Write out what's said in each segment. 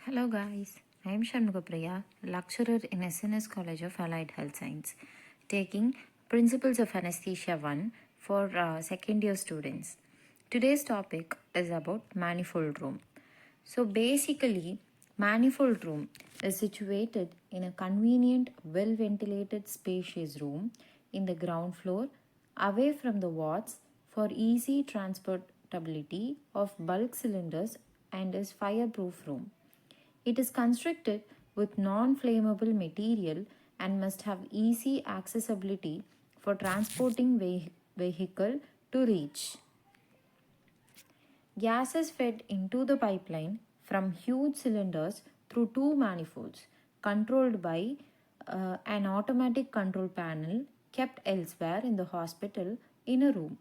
Hello guys, I am Shanmugapriya, lecturer in SNS College of Allied Health Science, taking Principles of Anesthesia 1 for second year students. Today's topic is about manifold room. So basically, manifold room is situated in a convenient, well ventilated, spacious room in the ground floor away from the wards for easy transportability of bulk cylinders and is fireproof room. It is constructed with non flammable material and must have easy accessibility for transporting vehicle to reach. Gas is fed into the pipeline from huge cylinders through two manifolds controlled by an automatic control panel kept elsewhere in the hospital in a room.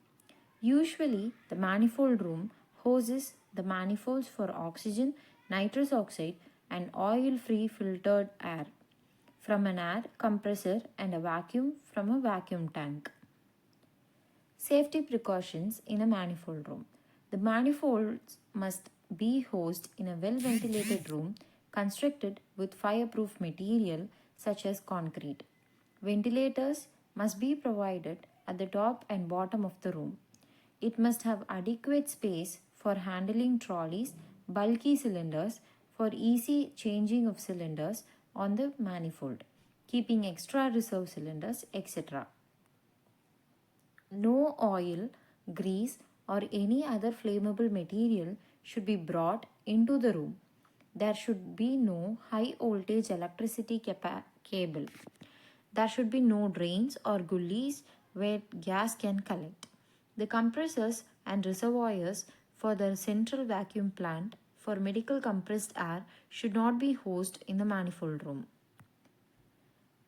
Usually, the manifold room houses the manifolds for oxygen, nitrous oxide, and oil free filtered air from an air compressor and a vacuum from a vacuum tank. Safety precautions in a manifold room. The manifolds must be housed in a well ventilated room constructed with fireproof material such as concrete. Ventilators must be provided at the top and bottom of the room. It must have adequate space for handling trolleys, bulky cylinders, for easy changing of cylinders on the manifold, keeping extra reserve cylinders, etc. No oil, grease, or any other flammable material should be brought into the room. There should be no high voltage electricity cable. There should be no drains or gullies where gas can collect. The compressors and reservoirs for the central vacuum plant for medical compressed air should not be housed in the manifold room.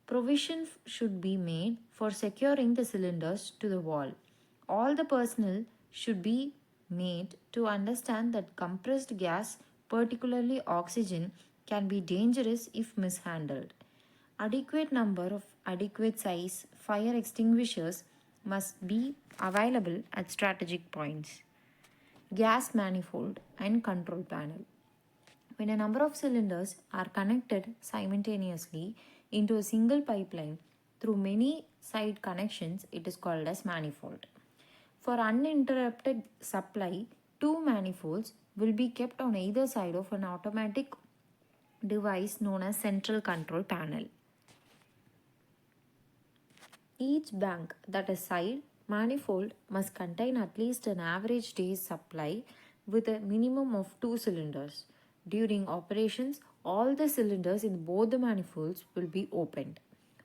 Provision should be made for securing the cylinders to the wall. All the personnel should be made to understand that compressed gas, particularly oxygen, can be dangerous if mishandled. Adequate number of adequate size fire extinguishers must be available at strategic points. Gas manifold and control panel. When a number of cylinders are connected simultaneously into a single pipeline through many side connections, it is called as manifold. For uninterrupted supply, two manifolds will be kept on either side of an automatic device known as central control panel. Each bank, that is side manifold, must contain at least an average day's supply with a minimum of two cylinders. During operations, all the cylinders in both the manifolds will be opened.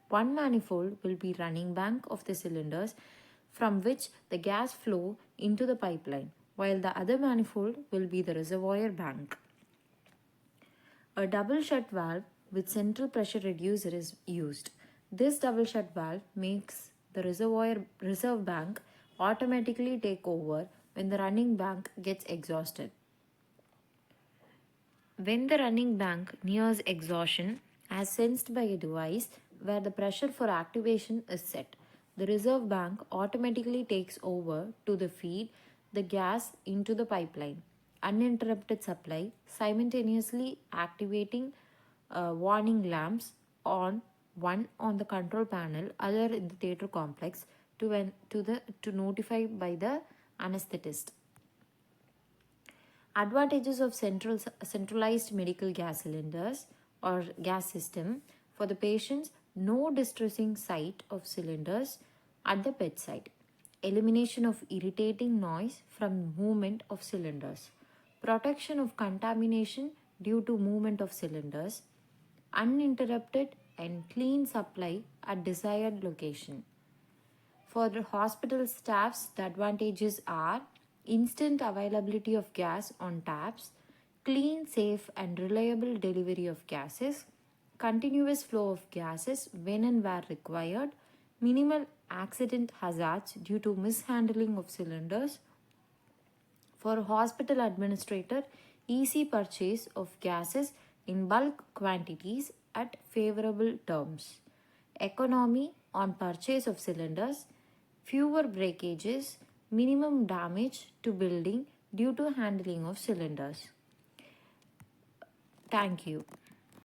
One manifold will be running bank of the cylinders from which the gas flow into the pipeline, while the other manifold will be the reservoir bank. A double shut valve with central pressure reducer is used. This double shut valve makes the reserve bank automatically take over when the running bank gets exhausted. When the running bank nears exhaustion, as sensed by a device where the pressure for activation is set, the reserve bank automatically takes over to feed the gas into the pipeline. Uninterrupted supply, simultaneously activating warning lamps on one on the control panel, other in the theatre complex to notify by the anesthetist. Advantages of centralized medical gas cylinders or gas system for the patients: no distressing sight of cylinders at the bedside, elimination of irritating noise from movement of cylinders, protection of contamination due to movement of cylinders, uninterrupted and clean supply at desired location. For the hospital staffs, the advantages are instant availability of gas on taps, clean, safe, and reliable delivery of gases, continuous flow of gases when and where required, minimal accident hazards due to mishandling of cylinders. For hospital administrator, easy purchase of gases in bulk quantities at favorable terms. Economy on purchase of cylinders, fewer breakages, minimum damage to building due to handling of cylinders. Thank you.